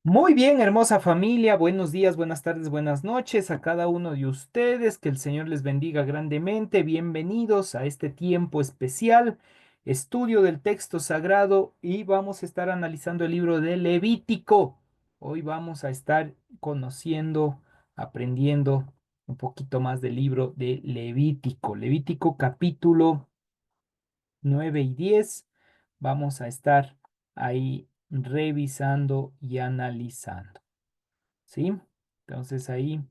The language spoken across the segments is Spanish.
Muy bien, hermosa familia, buenos días, buenas tardes, buenas noches a cada uno de ustedes, que el Señor les bendiga grandemente. Bienvenidos a este tiempo especial, estudio del texto sagrado y vamos a estar analizando el libro de Levítico. Hoy vamos a estar conociendo, aprendiendo un poquito más del libro de Levítico. Levítico capítulo 9 y 10. Vamos a estar ahí revisando y analizando. ¿Sí? Entonces ahí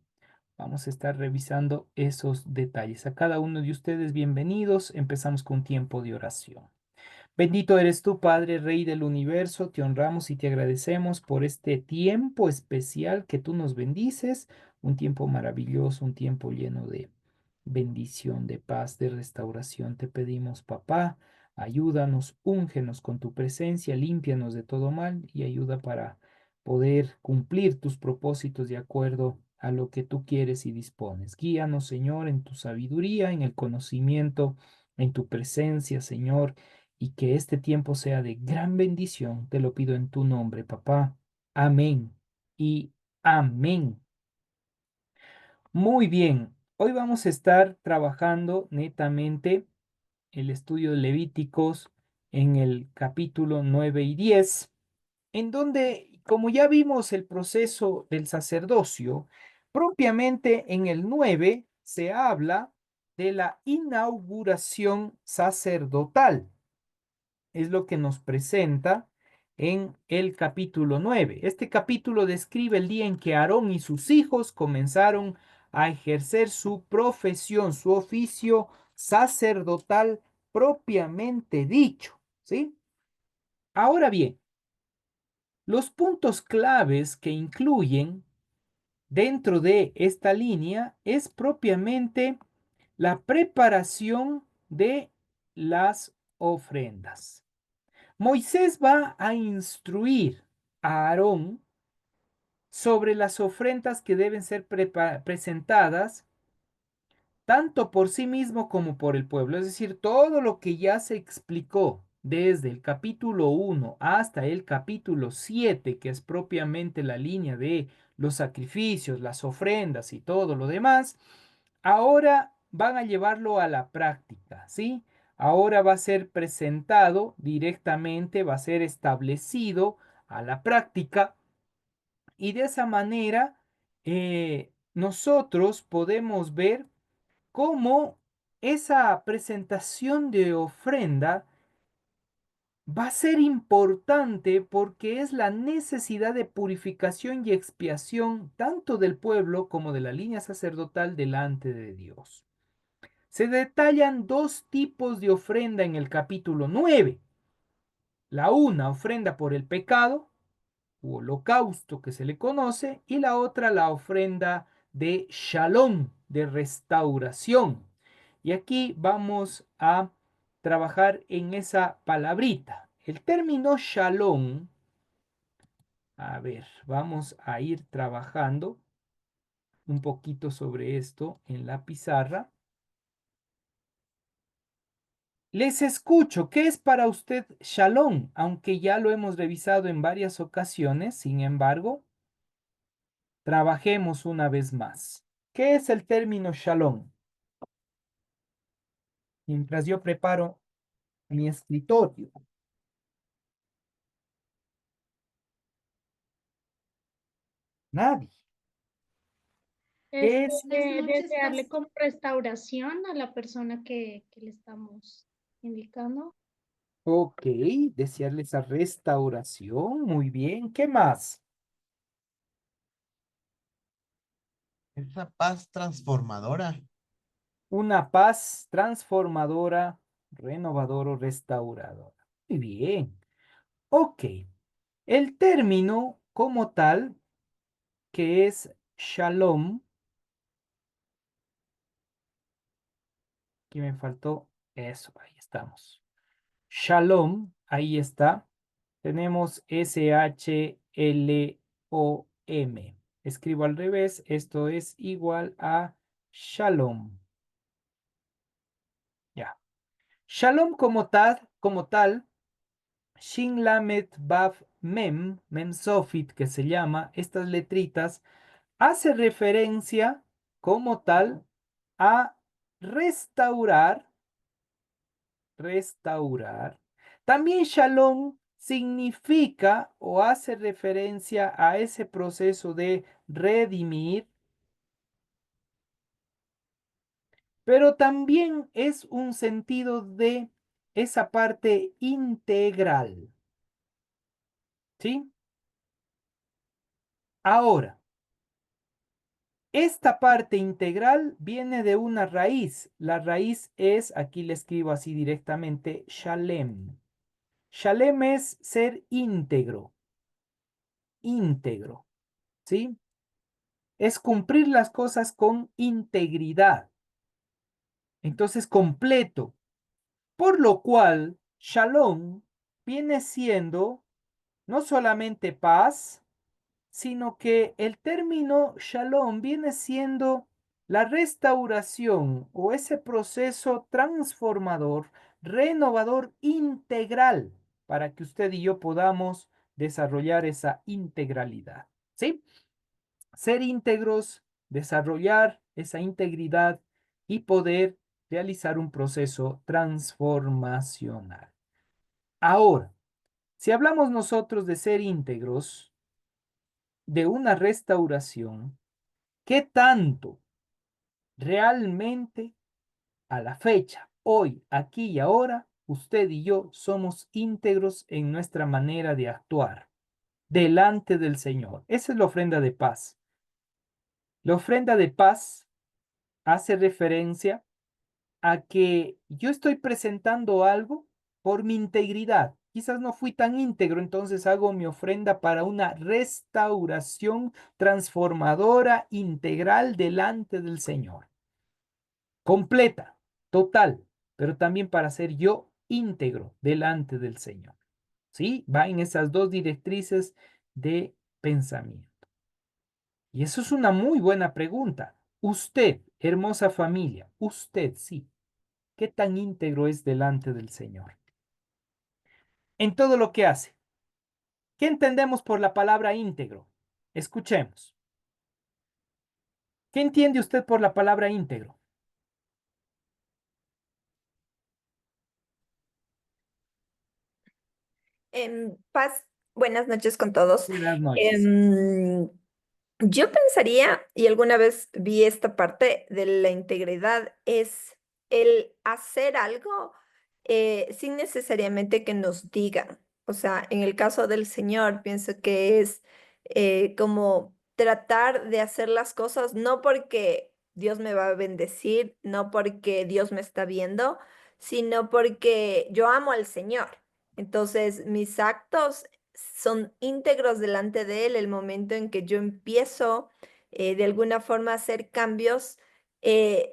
vamos a estar revisando esos detalles. A cada uno de ustedes, bienvenidos. Empezamos con tiempo de oración. Bendito eres tú, Padre, Rey del universo, te honramos y te agradecemos por este tiempo especial que tú nos bendices, un tiempo maravilloso, un tiempo lleno de bendición, de paz, de restauración. Te pedimos, papá, ayúdanos, úngenos con tu presencia, límpianos de todo mal y ayuda para poder cumplir tus propósitos de acuerdo a lo que tú quieres y dispones. Guíanos, Señor, en tu sabiduría, en el conocimiento, en tu presencia, Señor, y que este tiempo sea de gran bendición. Te lo pido en tu nombre, papá. Amén y amén. Muy bien, hoy vamos a estar trabajando netamente el estudio de Levíticos en el capítulo 9 y 10, en donde, como ya vimos el proceso del sacerdocio, propiamente en el 9 se habla de la inauguración sacerdotal. Es lo que nos presenta en el capítulo 9. Este capítulo describe el día en que Aarón y sus hijos comenzaron a ejercer su profesión, su oficio sacerdotal propiamente dicho, ¿sí? Ahora bien, los puntos claves que incluyen dentro de esta línea es propiamente la preparación de las ofrendas. Moisés va a instruir a Aarón sobre las ofrendas que deben ser presentadas tanto por sí mismo como por el pueblo. Es decir, todo lo que ya se explicó desde el capítulo 1 hasta el capítulo 7, que es propiamente la línea de los sacrificios, las ofrendas y todo lo demás, ahora van a llevarlo a la práctica, ¿sí? Ahora va a ser presentado directamente, va a ser establecido a la práctica y de esa manera nosotros podemos ver cómo esa presentación de ofrenda va a ser importante porque es la necesidad de purificación y expiación tanto del pueblo como de la línea sacerdotal delante de Dios. Se detallan dos tipos de ofrenda en el capítulo 9. La una, ofrenda por el pecado, u holocausto que se le conoce, y la otra, la ofrenda de shalom, de restauración. Y aquí vamos a trabajar en esa palabrita. El término shalom, a ver, vamos a ir trabajando un poquito sobre esto en la pizarra. Les escucho. ¿Qué es para usted shalom? Aunque ya lo hemos revisado en varias ocasiones, sin embargo, trabajemos una vez más. ¿Qué es el término shalom? Mientras yo preparo mi escritorio. Nadie. ¿Qué es? Buenas noches, desearle como restauración a la persona que le estamos indicando. Ok, desearle esa restauración. Muy bien. ¿Qué más? Esa paz transformadora. Una paz transformadora, renovadora o restauradora. Muy bien. Ok. El término como tal, que es shalom, aquí me faltó eso, ahí estamos. Shalom, ahí está. Tenemos S-H-L-O-M. Escribo al revés, esto es igual a Shalom. Ya. Shalom como tal Shin Lamed Baf Mem, Mem Sofit, que se llama, estas letritas, hace referencia como tal a restaurar, restaurar. También Shalom significa o hace referencia a ese proceso de redimir, pero también es un sentido de esa parte integral, ¿sí? Ahora, esta parte integral viene de una raíz. La raíz es, aquí le escribo así directamente, Shalem. Shalem es ser íntegro, íntegro, ¿sí? Es cumplir las cosas con integridad. Entonces, completo. Por lo cual, Shalom viene siendo no solamente paz, sino que el término shalom viene siendo la restauración o ese proceso transformador, renovador, integral, para que usted y yo podamos desarrollar esa integralidad. ¿Sí? Ser íntegros, desarrollar esa integridad y poder realizar un proceso transformacional. Ahora, si hablamos nosotros de ser íntegros, de una restauración, ¿qué tanto realmente a la fecha, hoy, aquí y ahora, usted y yo somos íntegros en nuestra manera de actuar delante del Señor? Esa es la ofrenda de paz. La ofrenda de paz hace referencia a que yo estoy presentando algo por mi integridad. Quizás no fui tan íntegro, entonces hago mi ofrenda para una restauración transformadora, integral delante del Señor. Completa, total, pero también para ser yo íntegro delante del Señor. ¿Sí? Va en esas dos directrices de pensamiento. Y eso es una muy buena pregunta. Usted, hermosa familia, usted sí, ¿qué tan íntegro es delante del Señor? En todo lo que hace. ¿Qué entendemos por la palabra íntegro? Escuchemos. ¿Qué entiende usted por la palabra íntegro? Paz, buenas noches con todos. Buenas noches. Em, yo pensaría, y alguna vez vi esta parte de la integridad, es el hacer algo sin necesariamente que nos digan. O sea, en el caso del Señor, pienso que es como tratar de hacer las cosas no porque Dios me va a bendecir, no porque Dios me está viendo, sino porque yo amo al Señor. Entonces, mis actos son íntegros delante de Él el momento en que yo empiezo de alguna forma a hacer cambios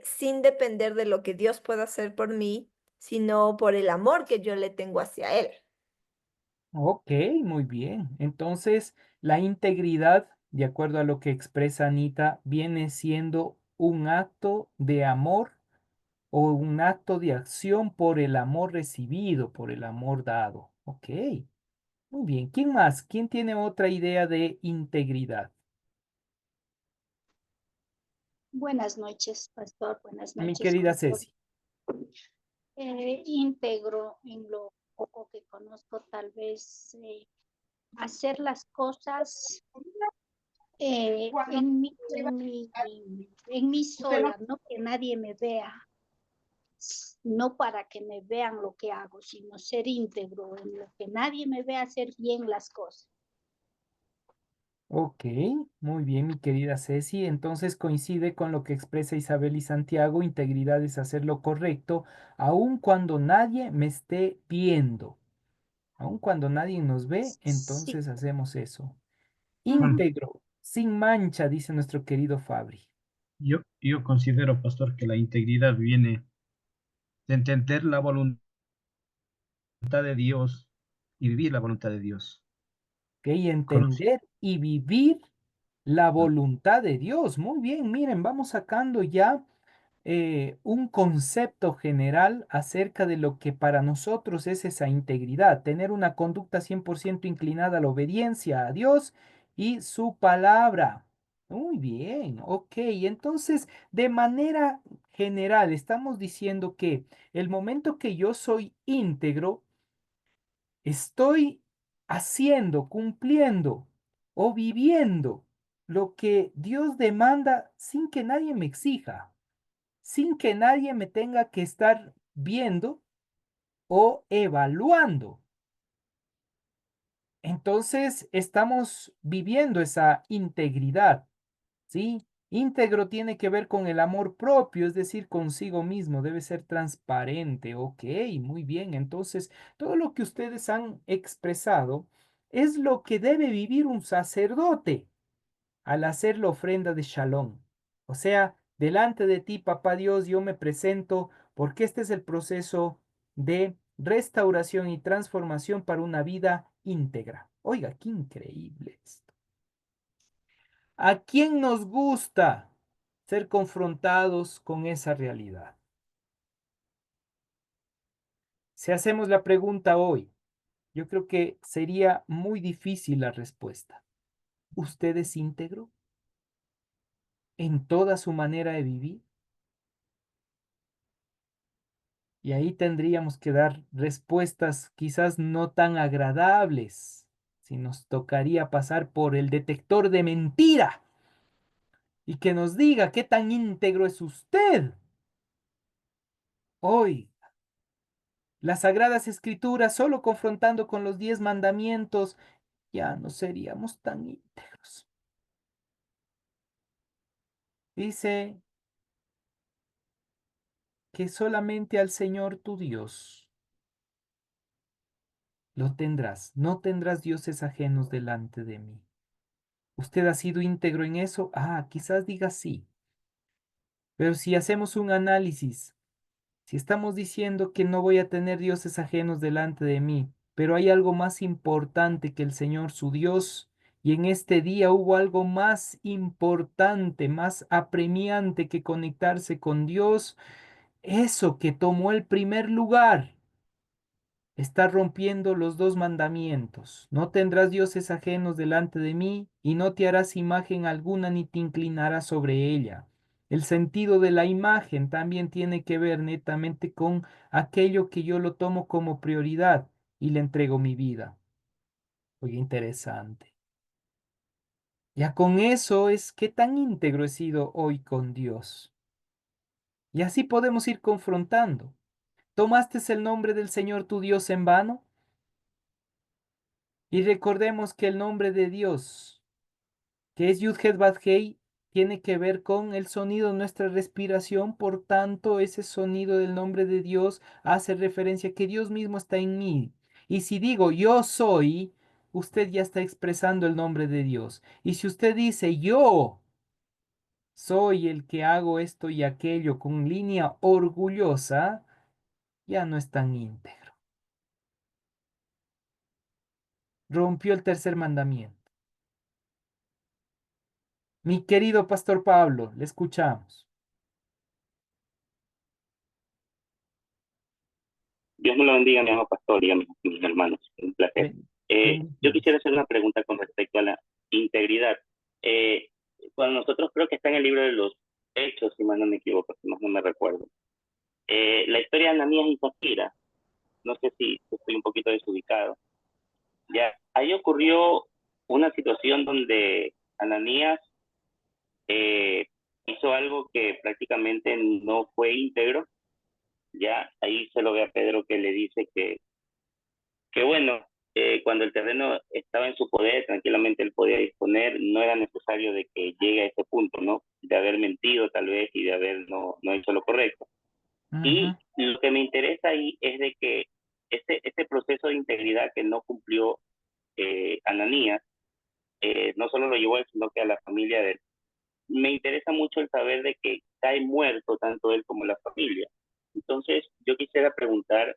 sin depender de lo que Dios pueda hacer por mí, sino por el amor que yo le tengo hacia Él. Ok, muy bien. Entonces, la integridad, de acuerdo a lo que expresa Anita, viene siendo un acto de amor o un acto de acción por el amor recibido, por el amor dado. Ok, muy bien. ¿Quién más? ¿Quién tiene otra idea de integridad? Buenas noches, pastor. Buenas Mi noches querida con todos. Ceci. Íntegro en lo poco que conozco, tal vez hacer las cosas en mí sola, no que nadie me vea, no para que me vean lo que hago, sino ser íntegro en lo que nadie me vea hacer bien las cosas. Ok, muy bien, mi querida Ceci. Entonces coincide con lo que expresa Isabel y Santiago. Integridad es hacer lo correcto, aun cuando nadie me esté viendo. Aun cuando nadie nos ve, Sí, entonces hacemos eso. Bueno, Íntegro, sin mancha, dice nuestro querido Fabri. yo considero, pastor, que la integridad viene de entender la voluntad de Dios y vivir la voluntad de Dios. Ok, Conocer. entender y vivir la voluntad de Dios. Muy bien, miren, vamos sacando ya un concepto general acerca de lo que para nosotros es esa integridad, tener una conducta 100% inclinada a la obediencia a Dios y su palabra. Muy bien, ok. Entonces, de manera general, estamos diciendo que el momento que yo soy íntegro, estoy haciendo, cumpliendo o viviendo lo que Dios demanda sin que nadie me exija, sin que nadie me tenga que estar viendo o evaluando. Entonces, estamos viviendo esa integridad, ¿sí? Íntegro tiene que ver con el amor propio, es decir, consigo mismo, debe ser transparente. Ok, muy bien. Entonces, todo lo que ustedes han expresado es lo que debe vivir un sacerdote al hacer la ofrenda de Shalom. O sea, delante de ti, Papá Dios, yo me presento porque este es el proceso de restauración y transformación para una vida íntegra. Oiga, qué increíble esto. ¿A quién nos gusta ser confrontados con esa realidad? Si hacemos la pregunta hoy, yo creo que sería muy difícil la respuesta. ¿Usted es íntegro en toda su manera de vivir? Y ahí tendríamos que dar respuestas quizás no tan agradables, si nos tocaría pasar por el detector de mentira y que nos diga qué tan íntegro es usted. Hoy, las Sagradas Escrituras, solo confrontando con los 10 mandamientos, ya no seríamos tan íntegros. Dice que solamente al Señor tu Dios lo tendrás, no tendrás dioses ajenos delante de mí. ¿Usted ha sido íntegro en eso? Ah, quizás diga sí. Pero si hacemos un análisis, si estamos diciendo que no voy a tener dioses ajenos delante de mí, pero hay algo más importante que el Señor su Dios, y en este día hubo algo más importante, más apremiante que conectarse con Dios, eso que tomó el primer lugar. Está rompiendo los 2 mandamientos. No tendrás dioses ajenos delante de mí, y no te harás imagen alguna ni te inclinarás sobre ella. El sentido de la imagen también tiene que ver netamente con aquello que yo lo tomo como prioridad y le entrego mi vida. Muy interesante. Ya con eso es qué tan íntegro he sido hoy con Dios. Y así podemos ir confrontando. ¿Tomaste el nombre del Señor tu Dios en vano? Y recordemos que el nombre de Dios, que es Yud-Heh Vav-Hei, tiene que ver con el sonido de nuestra respiración. Por tanto, ese sonido del nombre de Dios hace referencia a que Dios mismo está en mí. Y si digo yo soy, usted ya está expresando el nombre de Dios. Y si usted dice yo soy el que hago esto y aquello con línea orgullosa, ya no es tan íntegro. Rompió el tercer mandamiento. Mi querido Pastor Pablo, le escuchamos. Dios me lo bendiga, mi amado pastor, y a mis hermanos. Un placer. Ben- Yo quisiera bendiciones. hacer una pregunta con respecto a la integridad. Eh, Cuando nosotros creo que está en el libro de los Hechos, si mal no me equivoco, si más no me recuerdo, la historia de Ananías y Zafira, no sé si estoy un poquito desubicado, ya, ahí ocurrió una situación donde Ananías eh, hizo algo que prácticamente no fue íntegro, ya, ahí se lo ve a Pedro que le dice que bueno, cuando el terreno estaba en su poder, tranquilamente él podía disponer, no era necesario de que llegue a ese punto, ¿no? De haber mentido tal vez y de haber no hecho lo correcto. Ujú, Y lo que me interesa ahí es de que este proceso de integridad que no cumplió Ananías, no solo lo llevó él, sino que a la familia de él. Me interesa mucho el saber de que cae muerto tanto él como la familia. Entonces, yo quisiera preguntar,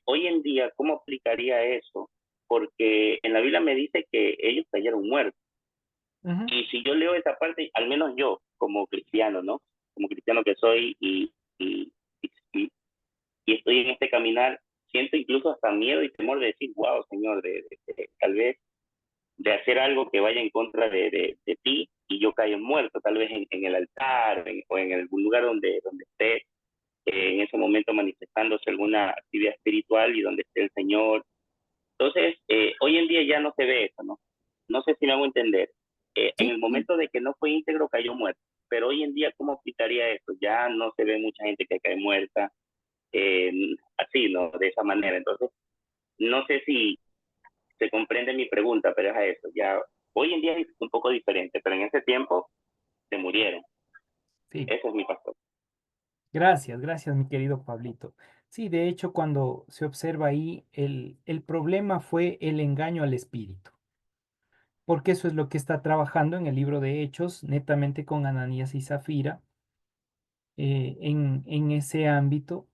hoy en día, ¿cómo aplicaría eso? Porque en la Biblia me dice que ellos cayeron muertos. ujú. Y si yo leo esa parte, al menos yo, como cristiano, ¿no? como cristiano que soy y, y estoy en este caminar, siento incluso hasta miedo y temor de decir, wow, Señor, tal vez de hacer algo que vaya en contra de ti y yo caiga muerto, tal vez en el altar o en algún lugar donde esté en ese momento manifestándose alguna actividad espiritual y donde esté el Señor. Entonces, hoy en día ya no se ve eso, ¿no? No sé si me hago entender. En Sí, el sí. momento de que no fue íntegro, cayó muerto. Pero hoy en día, ¿cómo aplicaría eso? Ya no se ve mucha gente que cae muerta eh, así, ¿no? De esa manera. Entonces, no sé si se comprende mi pregunta, pero es a eso. Ya, hoy en día es un poco diferente, pero en ese tiempo se murieron. Sí. Eso es mi pastor. Gracias, gracias, mi querido Pablito. Sí, de hecho, cuando se observa ahí, el problema fue el engaño al espíritu, porque eso es lo que está trabajando en el libro de Hechos, netamente con Ananías y Zafira, en ese ámbito.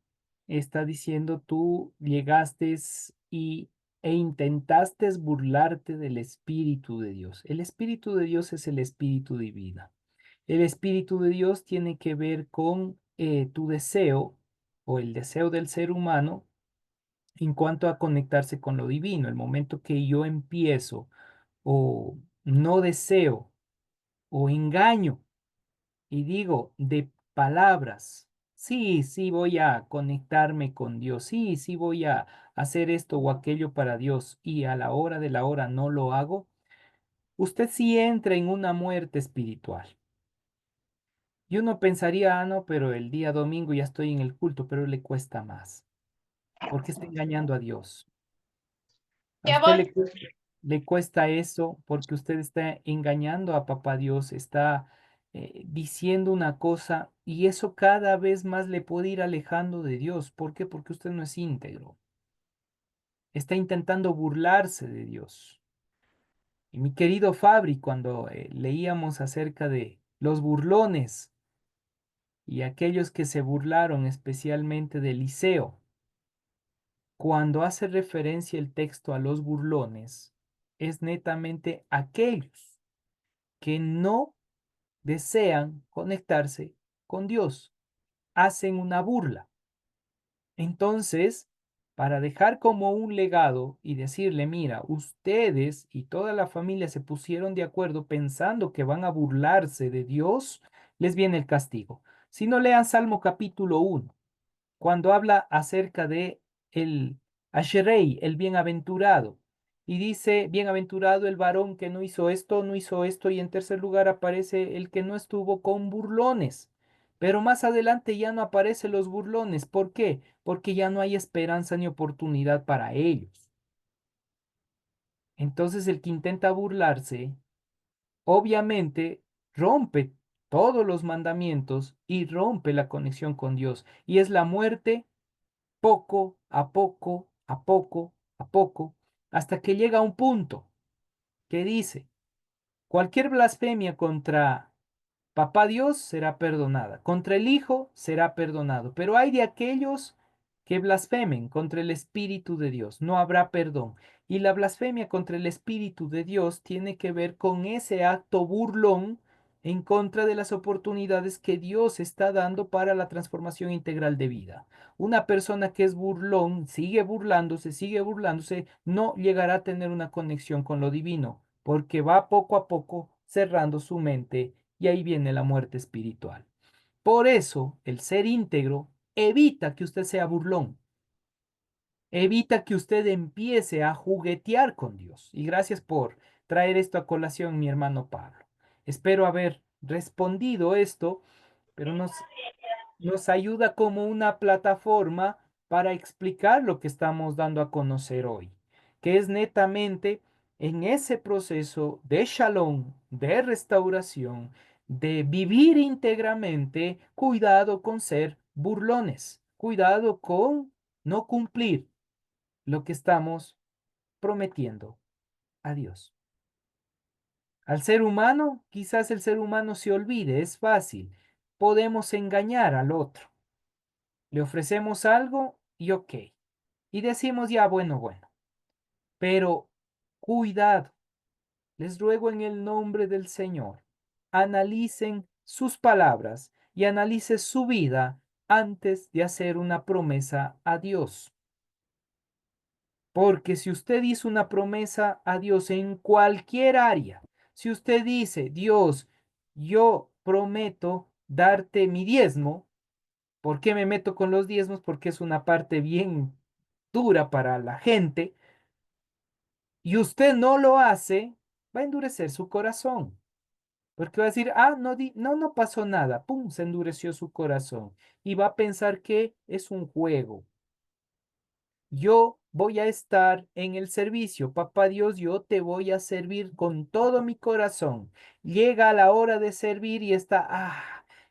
Está diciendo, tú llegaste e intentaste burlarte del Espíritu de Dios. El Espíritu de Dios es el Espíritu divino. El Espíritu de Dios tiene que ver con tu deseo o el deseo del ser humano en cuanto a conectarse con lo divino. El momento que yo empiezo o no deseo o engaño y digo de palabras, sí, sí voy a conectarme con Dios, sí, sí voy a hacer esto o aquello para Dios y a la hora de la hora no lo hago, usted sí entra en una muerte espiritual. Y uno pensaría, ah, no, pero el día domingo ya estoy en el culto, pero le cuesta más, porque está engañando a Dios. A Ya usted voy. le cuesta eso porque usted está engañando a papá Dios, está diciendo una cosa y eso cada vez más le puede ir alejando de Dios. ¿Por qué? Porque usted no es íntegro. Está intentando burlarse de Dios. Y mi querido Fabri, cuando leíamos acerca de los burlones y aquellos que se burlaron especialmente de Eliseo, cuando hace referencia el texto a los burlones, es netamente aquellos que no desean conectarse con Dios, hacen una burla. Entonces, para dejar como un legado y decirle, mira, ustedes y toda la familia se pusieron de acuerdo pensando que van a burlarse de Dios, les viene el castigo. Si no lean Salmo capítulo 1 cuando habla acerca de el Asherei, el bienaventurado, y dice, bienaventurado el varón que no hizo esto, no hizo esto, y en tercer lugar aparece el que no estuvo con burlones. Pero más adelante ya no aparecen los burlones. ¿Por qué? Porque ya no hay esperanza ni oportunidad para ellos. Entonces el que intenta burlarse, obviamente rompe todos los mandamientos y rompe la conexión con Dios. Y es la muerte poco a poco, a poco, a poco, hasta que llega a un punto que dice, cualquier blasfemia contra Papá Dios será perdonada, contra el Hijo será perdonado, pero hay de aquellos que blasfemen contra el Espíritu de Dios, no habrá perdón. Y la blasfemia contra el Espíritu de Dios tiene que ver con ese acto burlón en contra de las oportunidades que Dios está dando para la transformación integral de vida. Una persona que es burlón, sigue burlándose, no llegará a tener una conexión con lo divino, porque va poco a poco cerrando su mente y ahí viene la muerte espiritual. Por eso, el ser íntegro evita que usted sea burlón, evita que usted empiece a juguetear con Dios. Y gracias por traer esto a colación, mi hermano Pablo. Espero haber respondido esto, pero nos ayuda como una plataforma para explicar lo que estamos dando a conocer hoy, que es netamente en ese proceso de shalom, de restauración, de vivir íntegramente, cuidado con ser burlones, cuidado con no cumplir lo que estamos prometiendo a Dios. Al ser humano, quizás el ser humano se olvide, es fácil, podemos engañar al otro. Le ofrecemos algo y ok. Y decimos ya, bueno, bueno. Pero cuidado, les ruego en el nombre del Señor, analicen sus palabras y analice su vida antes de hacer una promesa a Dios. Porque si usted hizo una promesa a Dios en cualquier área, si usted dice, Dios, yo prometo darte mi diezmo, ¿por qué me meto con los diezmos? Porque es una parte bien dura para la gente, y usted no lo hace, va a endurecer su corazón. Porque va a decir, ah, no, no pasó nada, pum, se endureció su corazón. Y va a pensar que es un juego. Yo voy a estar en el servicio, papá Dios, yo te voy a servir con todo mi corazón. Llega la hora de servir y está,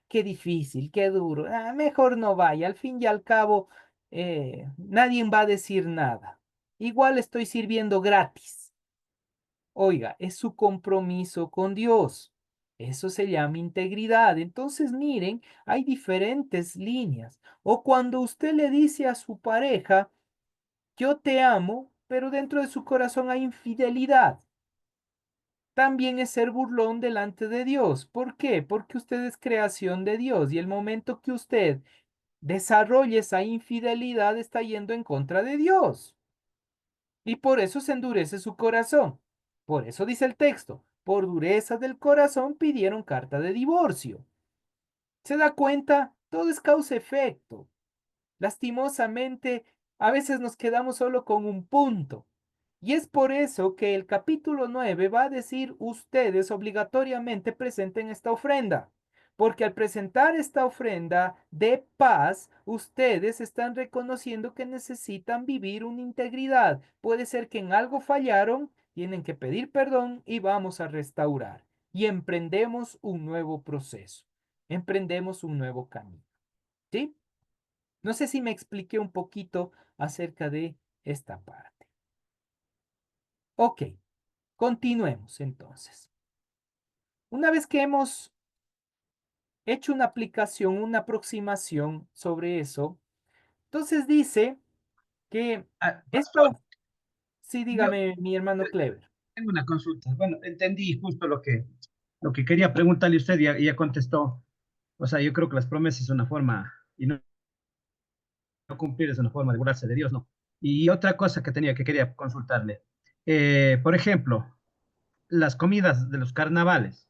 qué difícil, qué duro. Mejor no vaya, al fin y al cabo, nadie va a decir nada. Igual estoy sirviendo gratis. Oiga, es su compromiso con Dios. Eso se llama integridad. Entonces, miren, hay diferentes líneas. O cuando usted le dice a su pareja, yo te amo, pero dentro de su corazón hay infidelidad. También es ser burlón delante de Dios. ¿Por qué? Porque usted es creación de Dios y el momento que usted desarrolle esa infidelidad está yendo en contra de Dios. Y por eso se endurece su corazón. Por eso dice el texto, por dureza del corazón pidieron carta de divorcio. ¿Se da cuenta? Todo es causa-efecto. Lastimosamente, a veces nos quedamos solo con un punto. Y es por eso que el capítulo 9 va a decir, ustedes obligatoriamente presenten esta ofrenda. Porque al presentar esta ofrenda de paz, ustedes están reconociendo que necesitan vivir una integridad. Puede ser que en algo fallaron, tienen que pedir perdón y vamos a restaurar. Y emprendemos un nuevo proceso. Emprendemos un nuevo camino. ¿Sí? No sé si me expliqué un poquito acerca de esta parte. Ok, continuemos entonces. Una vez que hemos hecho una aplicación, una aproximación sobre eso, entonces dice que Pastor, esto, sí, yo dígame, mi hermano Clever. tengo una consulta. Bueno, entendí justo lo que quería preguntarle a usted y ya contestó. O sea, yo creo que las promesas es una forma, y no cumplir es una forma de burlarse de Dios, ¿no? Y otra cosa que quería consultarle. Por ejemplo, las comidas de los carnavales,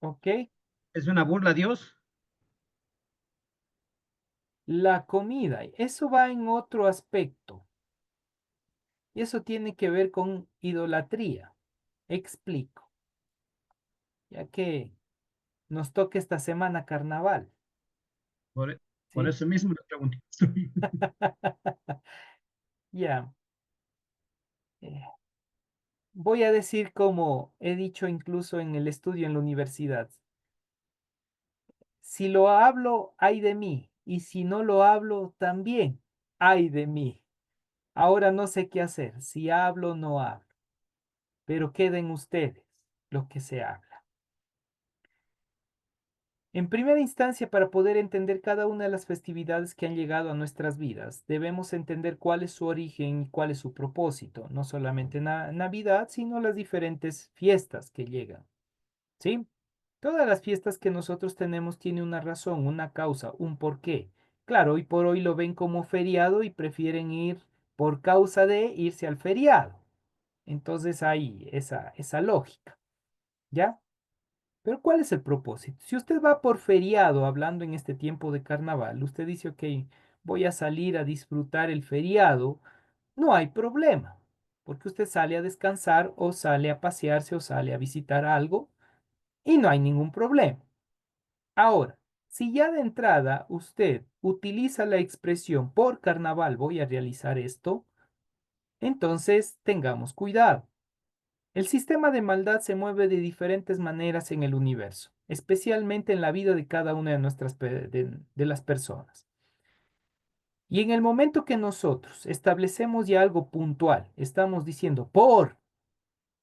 Ok, ¿es una burla a Dios? la comida, eso va en otro aspecto. Y eso tiene que ver con idolatría. Explico, ya que nos toca esta semana carnaval, Por, por ¿sí? eso mismo le pregunto. Ya. eh, Voy a decir como he dicho incluso en el estudio en la universidad. Si lo hablo, ay de mí. Y si no lo hablo, también, ay de mí. Ahora no sé qué hacer, si hablo o no hablo. Pero queden ustedes lo que se habla. En primera instancia, para poder entender cada una de las festividades que han llegado a nuestras vidas, debemos entender cuál es su origen y cuál es su propósito. No solamente Navidad, sino las diferentes fiestas que llegan. ¿Sí? Todas las fiestas que nosotros tenemos tienen una razón, una causa, un porqué. Claro, hoy por hoy lo ven como feriado y prefieren ir por causa de irse al feriado. Entonces hay esa lógica, ¿ya? Pero ¿cuál es el propósito? Si usted va por feriado hablando en este tiempo de carnaval, usted dice, ok, voy a salir a disfrutar el feriado, no hay problema, porque usted sale a descansar o sale a pasearse o sale a visitar algo y no hay ningún problema. Ahora, si ya de entrada usted utiliza la expresión por carnaval voy a realizar esto, entonces tengamos cuidado. El sistema de maldad se mueve de diferentes maneras en el universo, especialmente en la vida de cada una de de las personas. Y en el momento que nosotros establecemos ya algo puntual, estamos diciendo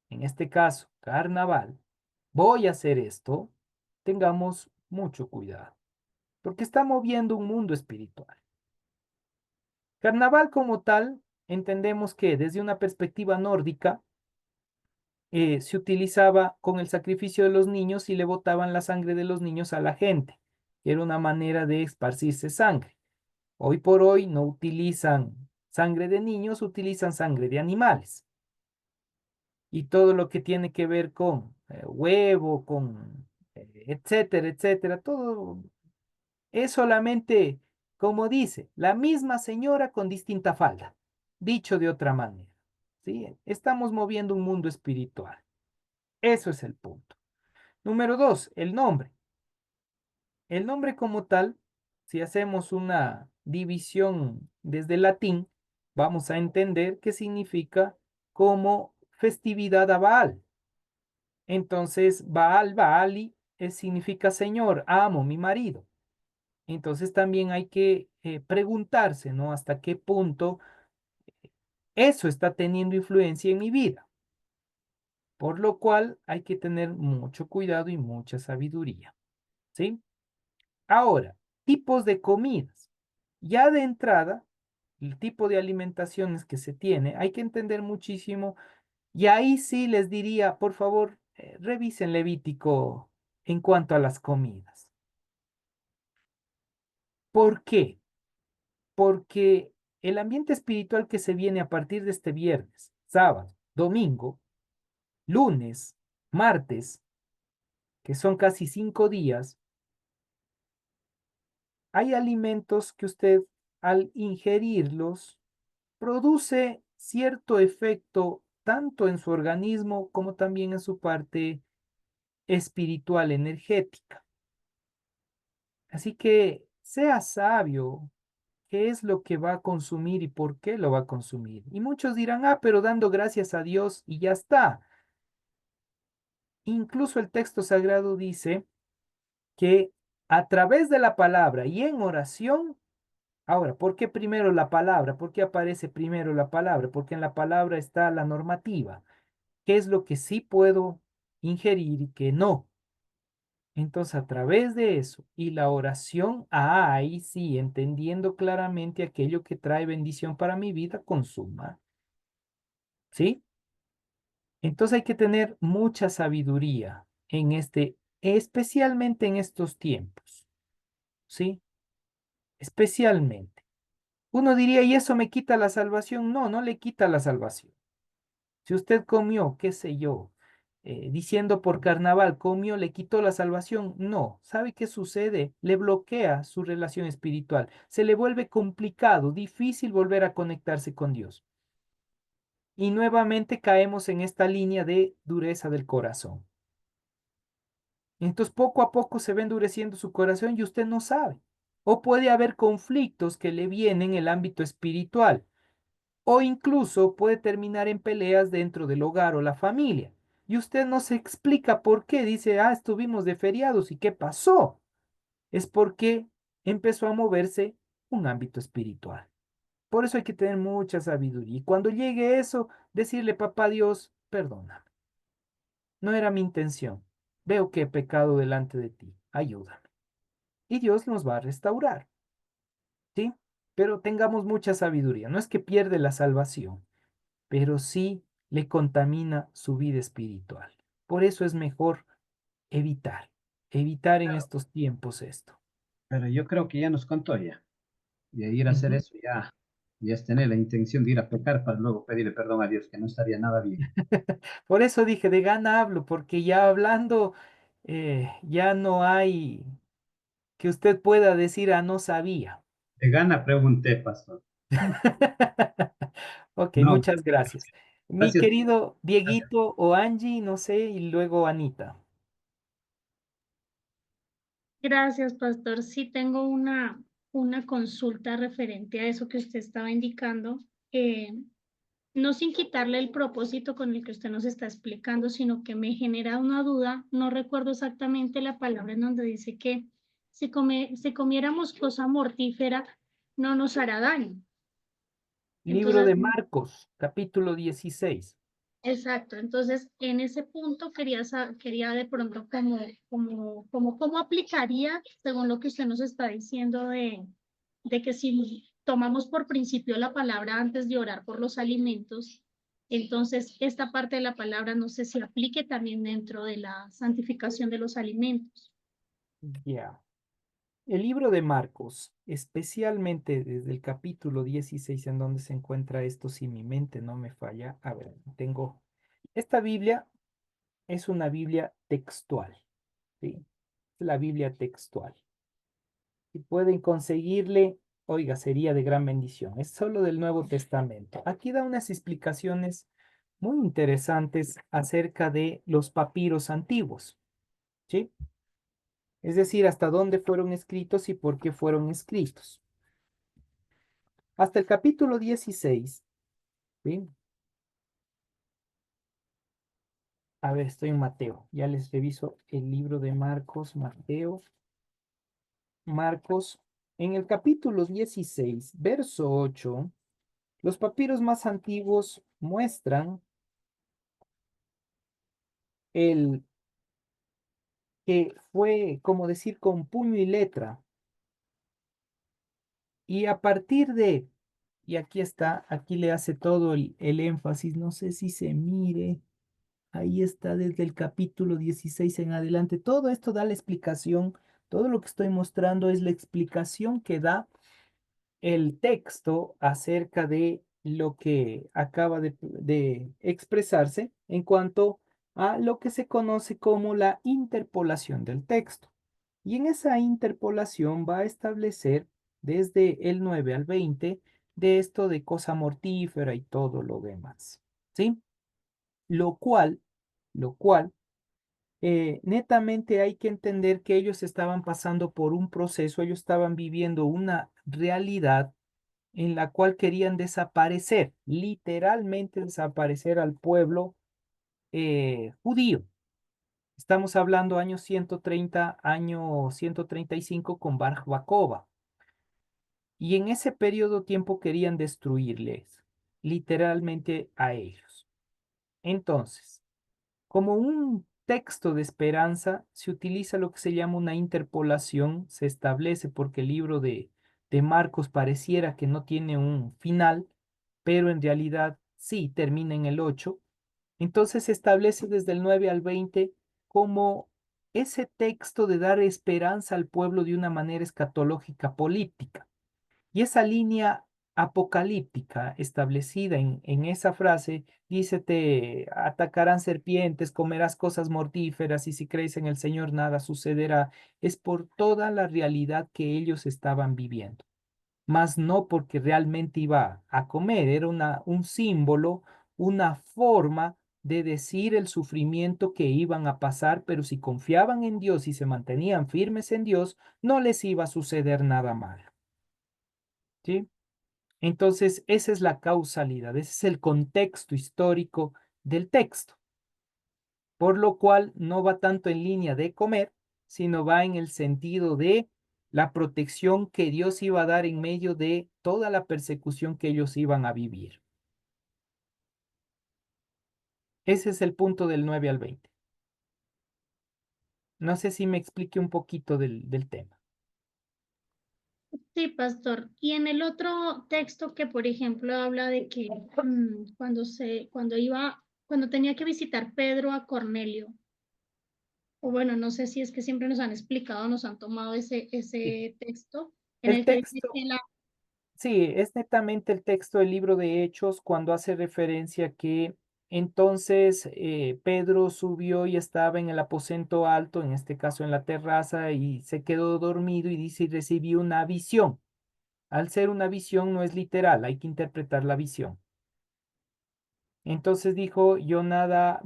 en este caso, carnaval, voy a hacer esto, tengamos mucho cuidado, porque está moviendo un mundo espiritual. Carnaval como tal, entendemos que desde una perspectiva nórdica, se utilizaba con el sacrificio de los niños y le botaban la sangre de los niños a la gente. Era una manera de esparcirse sangre. Hoy por hoy no utilizan sangre de niños, utilizan sangre de animales. Y todo lo que tiene que ver con huevo, con etcétera, etcétera, todo es solamente, como dice, la misma señora con distinta falda, dicho de otra manera. ¿Sí? Estamos moviendo un mundo espiritual. Eso es el punto. Número 2, el nombre. El nombre como tal, si hacemos una división desde el latín, vamos a entender que significa como festividad a Baal. Entonces, Baal, Baali, significa Señor, amo, mi marido. Entonces también hay que preguntarse, ¿no? Hasta qué punto eso está teniendo influencia en mi vida. Por lo cual hay que tener mucho cuidado y mucha sabiduría, ¿sí? Ahora, tipos de comidas. Ya de entrada, el tipo de alimentaciones que se tiene, hay que entender muchísimo. Y ahí sí les diría, por favor, revisen Levítico en cuanto a las comidas. ¿Por qué? Porque el ambiente espiritual que se viene a partir de este viernes, sábado, domingo, lunes, martes, que son casi 5 días, hay alimentos que usted al ingerirlos produce cierto efecto tanto en su organismo como también en su parte espiritual energética. Así que sea sabio qué es lo que va a consumir y por qué lo va a consumir. Y muchos dirán, pero dando gracias a Dios y ya está. Incluso el texto sagrado dice que a través de la palabra y en oración, ahora, ¿por qué primero la palabra? ¿Por qué aparece primero la palabra? Porque en la palabra está la normativa. ¿Qué es lo que sí puedo ingerir y qué no? Entonces, a través de eso y la oración, ahí sí, entendiendo claramente aquello que trae bendición para mi vida, consuma. ¿Sí? Entonces hay que tener mucha sabiduría en especialmente en estos tiempos. ¿Sí? Especialmente. Uno diría, ¿y eso me quita la salvación? No, no le quita la salvación. Si usted comió, qué sé yo, diciendo por carnaval, comió, le quitó la salvación. No, ¿sabe qué sucede? Le bloquea su relación espiritual. Se le vuelve complicado, difícil volver a conectarse con Dios. Y nuevamente caemos en esta línea de dureza del corazón. Entonces poco a poco se va endureciendo su corazón y usted no sabe. O puede haber conflictos que le vienen en el ámbito espiritual. O incluso puede terminar en peleas dentro del hogar o la familia. Y usted no se explica por qué. Dice, estuvimos de feriados y qué pasó. Es porque empezó a moverse un ámbito espiritual. Por eso hay que tener mucha sabiduría. Y cuando llegue eso, decirle, papá Dios, perdóname. No era mi intención. Veo que he pecado delante de ti. Ayúdame. Y Dios nos va a restaurar. ¿Sí? Pero tengamos mucha sabiduría. No es que pierde la salvación, pero sí le contamina su vida espiritual. Por eso es mejor evitar en estos tiempos esto. Pero yo creo que ya nos contó ya. Y ir a hacer Ujú. eso ya es tener la intención de ir a pecar para luego pedirle perdón a Dios, que no estaría nada bien. Por eso dije, de gana hablo, porque ya hablando, ya no hay que usted pueda decir, no sabía. De gana pregunté, pastor. Ok, No, muchas gracias. Mi gracias. querido Gracias. Dieguito o Angie, no sé, y luego Anita. Gracias, pastor. Sí tengo una consulta referente a eso que usted estaba indicando. No sin quitarle el propósito con el que usted nos está explicando, sino que me genera una duda. No recuerdo exactamente la palabra en donde dice que si comiéramos cosa mortífera, no nos hará daño. Libro Entonces, de Marcos, capítulo 16. exacto. Entonces, en ese punto quería de pronto cómo aplicaría, según lo que usted nos está diciendo, de que si tomamos por principio la palabra antes de orar por los alimentos, Entonces, esta parte de la palabra no sé si aplique también dentro de la santificación de los alimentos. Ya. El libro de Marcos, especialmente desde el capítulo 16 en donde se encuentra esto, si mi mente no me falla. A ver, tengo... Esta Biblia es una Biblia textual, ¿sí? Es la Biblia textual. Si pueden conseguirle, oiga, sería de gran bendición. Es solo del Nuevo Testamento. Aquí da unas explicaciones muy interesantes acerca de los papiros antiguos, ¿sí? Es decir, hasta dónde fueron escritos y por qué fueron escritos. Hasta el capítulo 16, ¿sí? A ver, estoy en Mateo. Ya les reviso el libro de Marcos, Mateo. Marcos, en el capítulo 16, verso 8, los papiros más antiguos muestran el que fue, como decir, con puño y letra. Y a partir de, y aquí está, aquí le hace todo el énfasis, no sé si se mire, ahí está desde el capítulo 16 en adelante, todo esto da la explicación, todo lo que estoy mostrando es la explicación que da el texto acerca de lo que acaba de expresarse en cuanto a lo que se conoce como la interpolación del texto. Y en esa interpolación va a establecer desde el 9 al 20 de esto de cosa mortífera y todo lo demás. ¿Sí? Lo cual, lo cual, netamente hay que entender que ellos estaban pasando por un proceso, ellos estaban viviendo una realidad en la cual querían desaparecer, literalmente desaparecer al pueblo judío. Estamos hablando año 130, año 135 con Bar Jacobah. Y en ese periodo tiempo querían destruirles, literalmente a ellos. Entonces, como un texto de esperanza, se utiliza lo que se llama una interpolación, se establece porque el libro de Marcos pareciera que no tiene un final, pero en realidad sí, termina en el 8. Entonces se establece desde el 9 al 20 como ese texto de dar esperanza al pueblo de una manera escatológica política. Y esa línea apocalíptica establecida en esa frase dice, te atacarán serpientes, comerás cosas mortíferas y si crees en el Señor nada sucederá. Es por toda la realidad que ellos estaban viviendo, más no porque realmente iba a comer, era un símbolo, una forma de decir el sufrimiento que iban a pasar, pero si confiaban en Dios y se mantenían firmes en Dios, no les iba a suceder nada malo. ¿Sí? Entonces, esa es la causalidad, ese es el contexto histórico del texto, por lo cual no va tanto en línea de comer, sino va en el sentido de la protección que Dios iba a dar en medio de toda la persecución que ellos iban a vivir. Ese es el punto del 9 al 20. No sé si me explique un poquito del tema. Sí, pastor. Y en el otro texto que, por ejemplo, habla de que cuando tenía que visitar Pedro a Cornelio, o bueno, no sé si es que siempre nos han explicado, nos han tomado Sí. ese texto en El el que dice texto, que sí, es netamente el texto del libro de Hechos cuando hace referencia que entonces Pedro subió y estaba en el aposento alto, en este caso en la terraza, y se quedó dormido y dice, y recibió una visión. Al ser una visión no es literal, hay que interpretar la visión. Entonces dijo, yo nada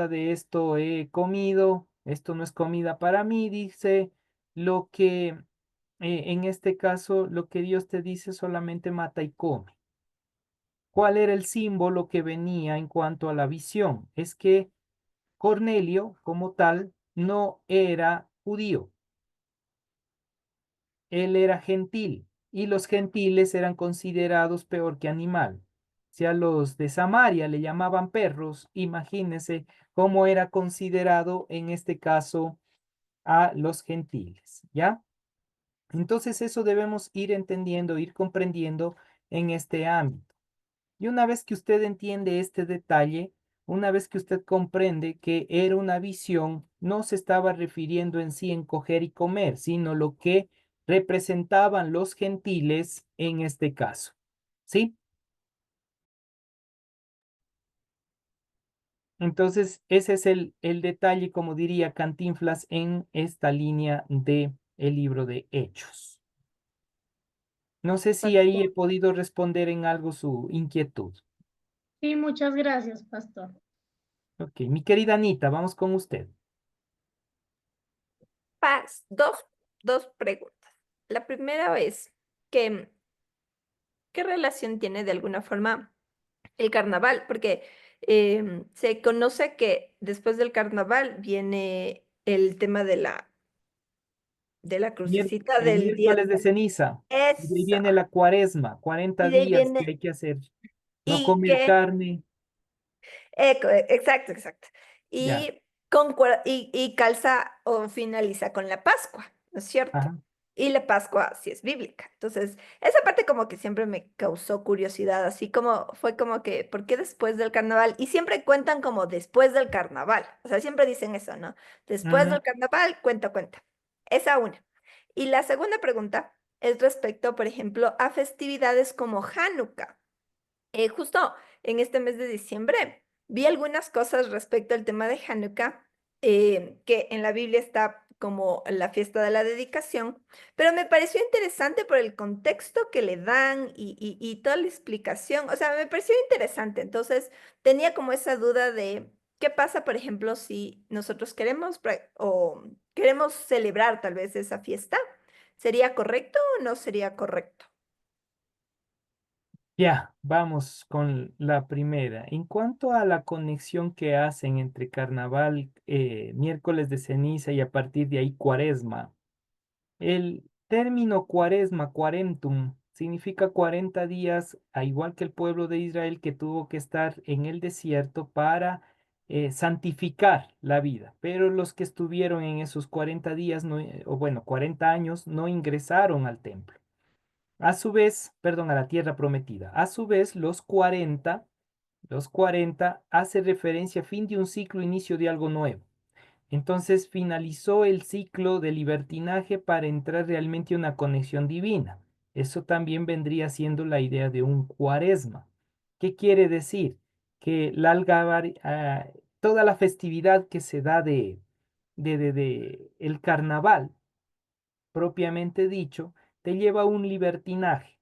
de esto he comido, esto no es comida para mí, dice, lo que en este caso, lo que Dios te dice solamente mata y come. ¿Cuál era el símbolo que venía en cuanto a la visión? Es que Cornelio, como tal, no era judío, él era gentil y los gentiles eran considerados peor que animal. Si a los de Samaria le llamaban perros, imagínense cómo era considerado en este caso a los gentiles, ¿ya? Entonces eso debemos ir entendiendo, ir comprendiendo en este ámbito. Y una vez que usted entiende este detalle, una vez que usted comprende que era una visión, no se estaba refiriendo en sí en coger y comer, sino lo que representaban los gentiles en este caso. ¿Sí? Entonces, ese es el detalle, como diría Cantinflas, en esta línea de el libro de Hechos. No sé si ahí he podido responder en algo su inquietud. Sí, muchas gracias, pastor. Ok, mi querida Anita, vamos con usted. Paz, dos preguntas. La primera es que, ¿qué relación tiene de alguna forma el carnaval? Porque se conoce que después del carnaval viene el tema de la crucecita El del día miércoles de de... ceniza. Y de ahí Eso. viene la cuaresma, 40 Y de ahí días que viene, hay que hacer. No y comer que carne. Exacto, exacto. Ya. Y calza o finaliza con la Pascua, ¿no es cierto? Ajá. Y la Pascua sí es bíblica. Entonces, esa parte como que siempre me causó curiosidad, así como fue como que, ¿por qué después del carnaval? Y siempre cuentan como después del carnaval. O sea, siempre dicen eso, ¿no? Después Ujú. del carnaval, cuenta, cuenta. Esa una. Y la segunda pregunta es respecto, por ejemplo, a festividades como Hanukkah. Justo en este mes de diciembre vi algunas cosas respecto al tema de Hanukkah, que en la Biblia está como la fiesta de la dedicación, pero me pareció interesante por el contexto que le dan y toda la explicación. O sea, me pareció interesante. Entonces, tenía como esa duda de qué pasa, por ejemplo, si nosotros queremos o queremos celebrar tal vez esa fiesta. ¿Sería correcto o no sería correcto? Ya, vamos con la primera. En cuanto a la conexión que hacen entre carnaval, miércoles de ceniza y a partir de ahí cuaresma, el término cuaresma, quarentum, significa 40 días, a igual que el pueblo de Israel que tuvo que estar en el desierto para santificar la vida. Pero los que estuvieron en esos 40 días, o bueno, 40 años, no ingresaron al templo. A su vez, perdón, a la tierra prometida. A su vez, los 40 hace referencia a fin de un ciclo, inicio de algo nuevo. Entonces finalizó el ciclo de libertinaje para entrar realmente a una conexión divina. Eso también vendría siendo la idea de un cuaresma. ¿Qué quiere decir? Que toda la festividad que se da de el carnaval, propiamente dicho, te lleva a un libertinaje,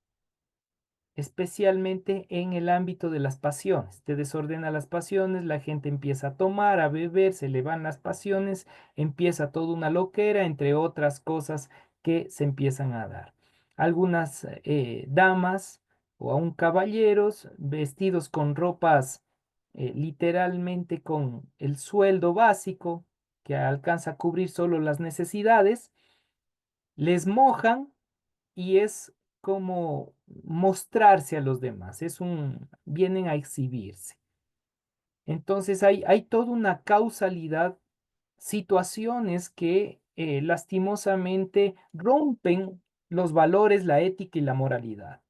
especialmente en el ámbito de las pasiones. Te desordena las pasiones, la gente empieza a tomar, a beber, se le van las pasiones, empieza toda una loquera, entre otras cosas que se empiezan a dar. Algunas damas o aún caballeros vestidos con ropas literalmente con el sueldo básico que alcanza a cubrir solo las necesidades, les mojan y es como mostrarse a los demás, vienen a exhibirse. Entonces hay toda una causalidad, situaciones que lastimosamente rompen los valores, la ética y la moralidad.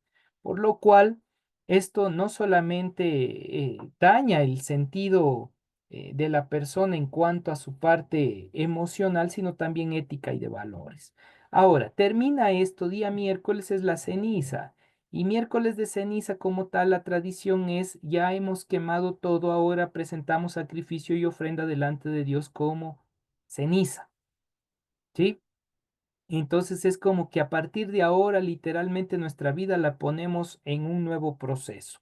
Por lo cual, esto no solamente daña el sentido de la persona en cuanto a su parte emocional, sino también ética y de valores. Ahora, termina esto, día miércoles es la ceniza. Y miércoles de ceniza como tal, la tradición es, ya hemos quemado todo, ahora presentamos sacrificio y ofrenda delante de Dios como ceniza, ¿sí? Entonces es como que a partir de ahora literalmente nuestra vida la ponemos en un nuevo proceso.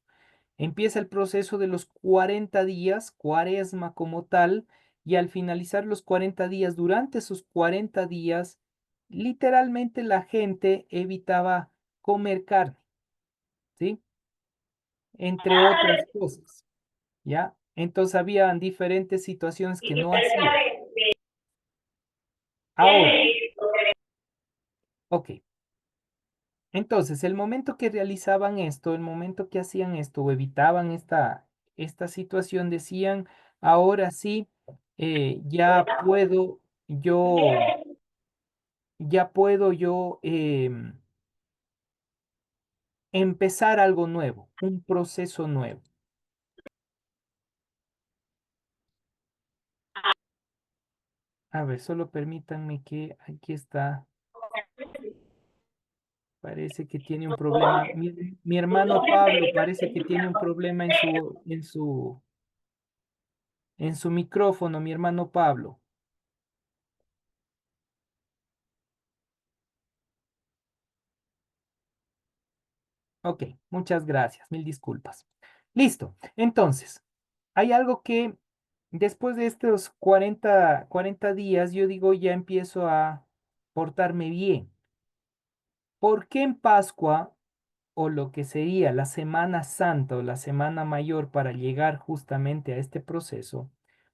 Empieza el proceso de los 40 días, cuaresma como tal, y al finalizar los 40 días, durante esos 40 días, literalmente la gente evitaba comer carne, ¿sí? Entre otras cosas, ¿ya? Entonces había diferentes situaciones que no hacían. Ahora, ok. Entonces, el momento que realizaban esto, el momento que hacían esto o evitaban esta situación, decían, ahora sí, yo, ya puedo yo empezar algo nuevo, un proceso nuevo. A ver, solo permítanme que aquí está. Parece que tiene un problema. Mi hermano Pablo parece que tiene un problema en su micrófono, mi hermano Pablo. Ok, muchas gracias, mil disculpas. Listo. Entonces, hay algo que después de estos 40 días, yo digo, ya empiezo a portarme bien. ¿Por qué en Pascua o lo que sería la Semana Santa o la Semana Mayor para llegar justamente a este proceso?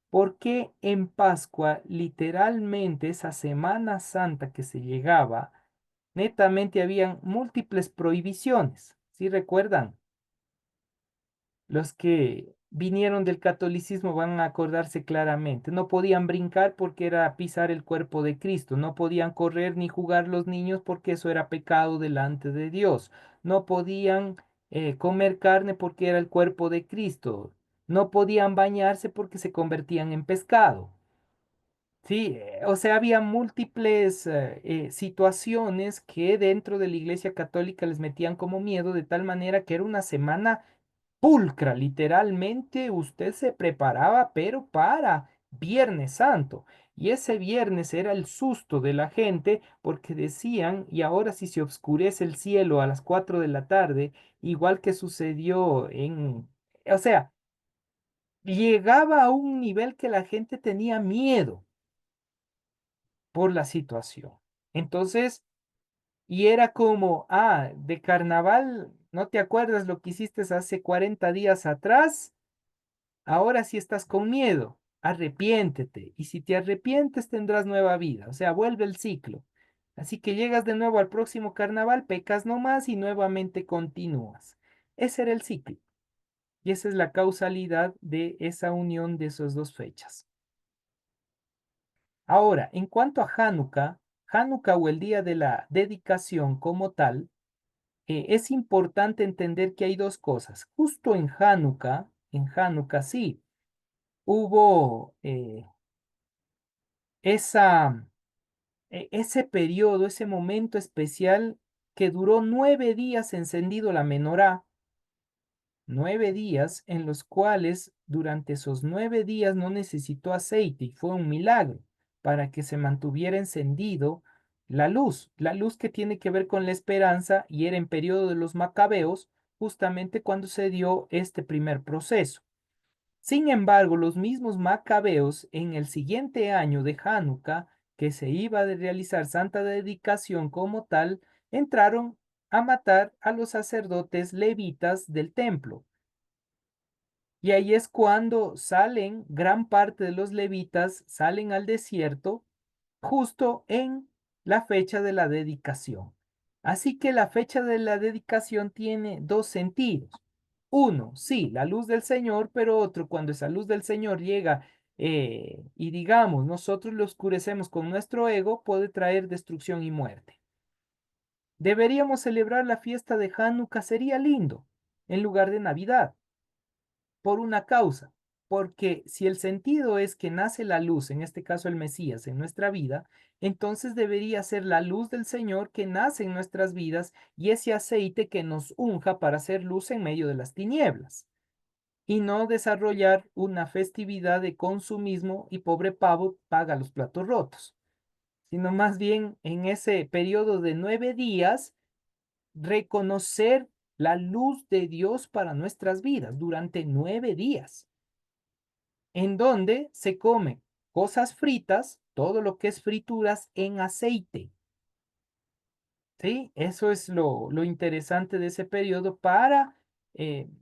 ¿Por qué en Pascua literalmente esa Semana Santa que se llegaba, netamente habían múltiples prohibiciones? ¿Sí recuerdan? Los que vinieron del catolicismo van a acordarse claramente. No podían brincar porque era pisar el cuerpo de Cristo. No podían correr ni jugar los niños porque eso era pecado delante de Dios. No podían comer carne porque era el cuerpo de Cristo. No podían bañarse porque se convertían en pescado. Sí, o sea, había múltiples situaciones que dentro de la Iglesia Católica les metían como miedo, de tal manera que era una semana pulcra, literalmente usted se preparaba, pero para Viernes Santo. Y ese viernes era el susto de la gente porque decían, y ahora si se oscurece el cielo a las 4 de la tarde, igual que sucedió o sea, llegaba a un nivel que la gente tenía miedo por la situación. Entonces, y era como, de carnaval, ¿no te acuerdas lo que hiciste hace 40 días atrás? Ahora sí estás con miedo, arrepiéntete. Y si te arrepientes, tendrás nueva vida. O sea, vuelve el ciclo. Así que llegas de nuevo al próximo carnaval, pecas nomás y nuevamente continúas. Ese era el ciclo. Y esa es la causalidad de esa unión de esas dos fechas. Ahora, en cuanto a Hanukkah, Hanukkah o el día de la dedicación como tal, es importante entender que hay dos cosas. Justo en Hanukkah sí, hubo esa, ese periodo, ese momento especial que duró 9 días encendido la menorá, 9 días en los cuales durante esos 9 días no necesitó aceite y fue un milagro para que se mantuviera encendido la luz que tiene que ver con la esperanza y era en periodo de los macabeos, justamente cuando se dio este primer proceso. Sin embargo, los mismos macabeos en el siguiente año de Hanukkah, que se iba a realizar santa dedicación como tal, entraron a matar a los sacerdotes levitas del templo. Y ahí es cuando salen, gran parte de los levitas salen al desierto justo en la fecha de la dedicación. Así que la fecha de la dedicación tiene dos sentidos. Uno, sí, la luz del Señor, pero otro, cuando esa luz del Señor llega y digamos, nosotros lo oscurecemos con nuestro ego, puede traer destrucción y muerte. Deberíamos celebrar la fiesta de Hanukkah, sería lindo, en lugar de Navidad por una causa, porque si el sentido es que nace la luz, en este caso el Mesías, en nuestra vida, entonces debería ser la luz del Señor que nace en nuestras vidas y ese aceite que nos unja para hacer luz en medio de las tinieblas, y no desarrollar una festividad de consumismo y pobre pavo paga los platos rotos, sino más bien en ese periodo de 9 días reconocer la luz de Dios para nuestras vidas durante 9 días en donde se comen cosas fritas, todo lo que es frituras en aceite. ¿Sí? Eso es lo interesante de ese periodo para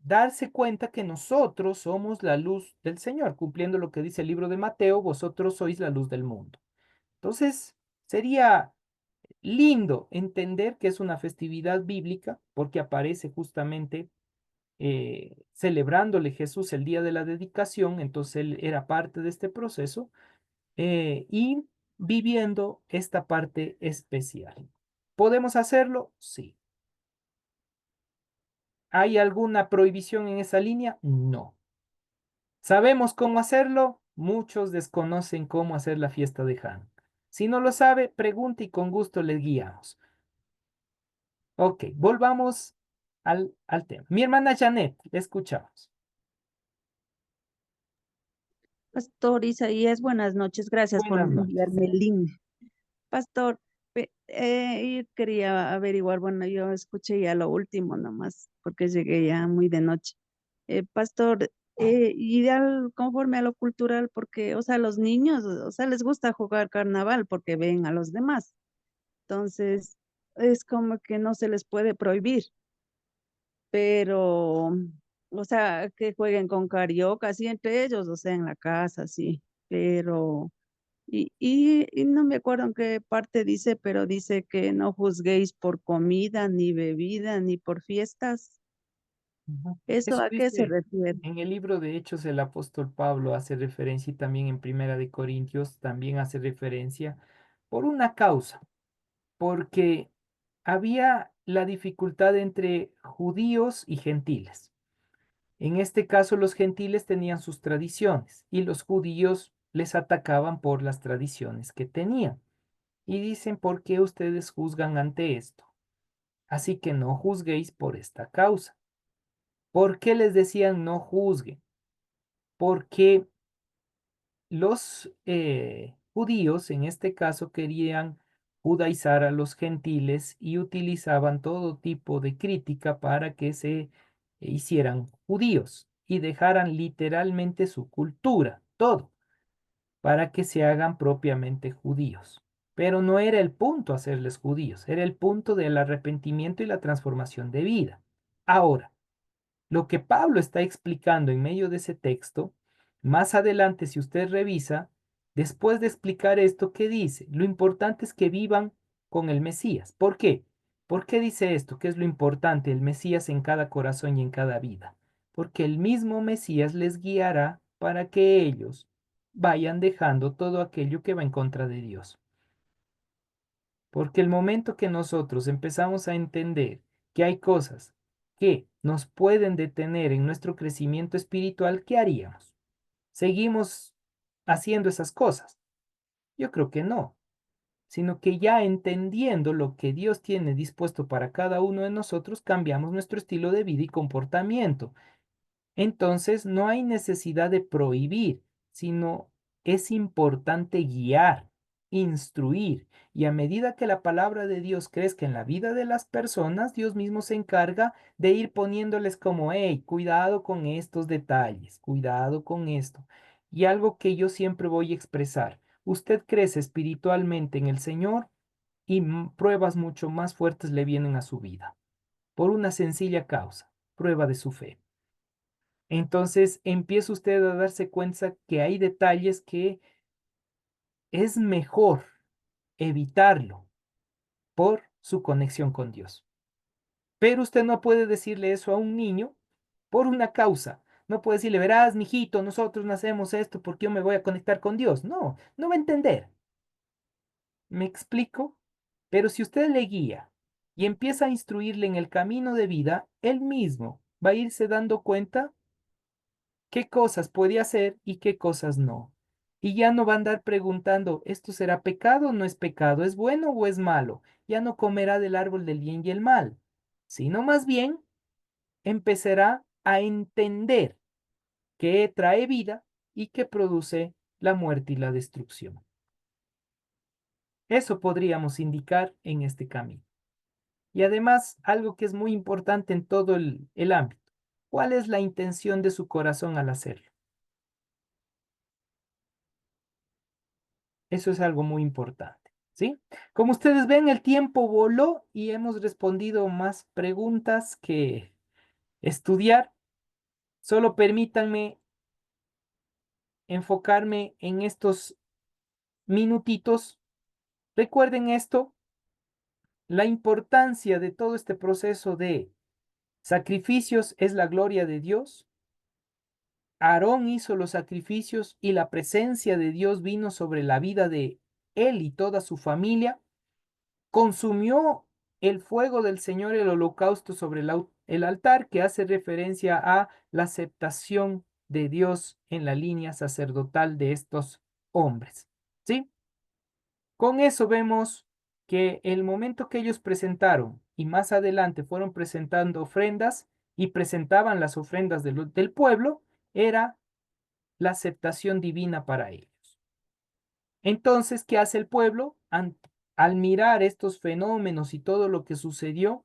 darse cuenta que nosotros somos la luz del Señor, cumpliendo lo que dice el libro de Mateo, vosotros sois la luz del mundo. Entonces, sería lindo entender que es una festividad bíblica porque aparece justamente celebrándole Jesús el día de la dedicación, entonces él era parte de este proceso y viviendo esta parte especial. ¿Podemos hacerlo? Sí. ¿Hay alguna prohibición en esa línea? No. ¿Sabemos cómo hacerlo? Muchos desconocen cómo hacer la fiesta de Hanukkah. Si no lo sabe, pregunte y con gusto le guiamos. Ok, volvamos al tema. Mi hermana Janet, le escuchamos. Pastor Isaías, buenas noches. Gracias por Buenas noches. enviarme el link. Pastor, yo quería averiguar, bueno, yo escuché ya lo último nomás, porque llegué ya muy de noche. Pastor, ideal conforme a lo cultural, porque, o sea, los niños, o sea, les gusta jugar carnaval porque ven a los demás. Entonces, es como que no se les puede prohibir, pero, o sea, que jueguen con carioca, así entre ellos, o sea, en la casa, sí, pero... Y no me acuerdo en qué parte dice, pero dice que no juzguéis por comida, ni bebida, ni por fiestas. Ujú. ¿Eso Eso a qué se dice refiere? en el libro de Hechos, el apóstol Pablo hace referencia y también en Primera de Corintios también hace referencia por una causa, porque había la dificultad entre judíos y gentiles. En este caso, los gentiles tenían sus tradiciones y los judíos les atacaban por las tradiciones que tenían. Y dicen, ¿por qué ustedes juzgan ante esto? Así que no juzguéis por esta causa. ¿Por qué les decían no juzguen? Porque los judíos en este caso querían judaizar a los gentiles y utilizaban todo tipo de crítica para que se hicieran judíos y dejaran literalmente su cultura, todo, para que se hagan propiamente judíos. Pero no era el punto hacerles judíos, era el punto del arrepentimiento y la transformación de vida. Ahora, lo que Pablo está explicando en medio de ese texto, más adelante, si usted revisa, después de explicar esto, ¿qué dice? Lo importante es que vivan con el Mesías. ¿Por qué? ¿Por qué dice esto? ¿Qué es lo importante? El Mesías en cada corazón y en cada vida. Porque el mismo Mesías les guiará para que ellos vayan dejando todo aquello que va en contra de Dios. Porque el momento que nosotros empezamos a entender que hay cosas que nos pueden detener en nuestro crecimiento espiritual, ¿qué haríamos? ¿Seguimos haciendo esas cosas? Yo creo que no, sino que ya entendiendo lo que Dios tiene dispuesto para cada uno de nosotros, cambiamos nuestro estilo de vida y comportamiento. Entonces, no hay necesidad de prohibir, sino es importante guiar, instruir, y a medida que la palabra de Dios crezca en la vida de las personas, Dios mismo se encarga de ir poniéndoles como, hey, cuidado con estos detalles, cuidado con esto. Y algo que yo siempre voy a expresar, usted crece espiritualmente en el Señor y pruebas mucho más fuertes le vienen a su vida, por una sencilla causa, prueba de su fe. Entonces empieza usted a darse cuenta que hay detalles que es mejor evitarlo por su conexión con Dios. Pero usted no puede decirle eso a un niño por una causa. No puede decirle, verás, mijito, nosotros nacemos esto porque yo me voy a conectar con Dios. No, no va a entender. ¿Me explico? Pero si usted le guía y empieza a instruirle en el camino de vida, él mismo va a irse dando cuenta qué cosas puede hacer y qué cosas no. Y ya no va a andar preguntando, ¿esto será pecado o no es pecado? ¿Es bueno o es malo? Ya no comerá del árbol del bien y el mal, sino más bien empezará a entender que trae vida y que produce la muerte y la destrucción. Eso podríamos indicar en este camino. Y además, algo que es muy importante en todo el ámbito. ¿Cuál es la intención de su corazón al hacerlo? Eso es algo muy importante, ¿sí? Como ustedes ven, el tiempo voló y hemos respondido más preguntas que estudiar. Solo permítanme enfocarme en estos minutitos. Recuerden esto, la importancia de todo este proceso de sacrificios es la gloria de Dios. Aarón hizo los sacrificios y la presencia de Dios vino sobre la vida de él y toda su familia. Consumió el fuego del Señor, el holocausto sobre el altar, que hace referencia a la aceptación de Dios en la línea sacerdotal de estos hombres. ¿Sí? Con eso vemos que el momento que ellos presentaron y más adelante fueron presentando ofrendas y presentaban las ofrendas del pueblo, era la aceptación divina para ellos. Entonces, ¿qué hace el pueblo? Al mirar estos fenómenos y todo lo que sucedió,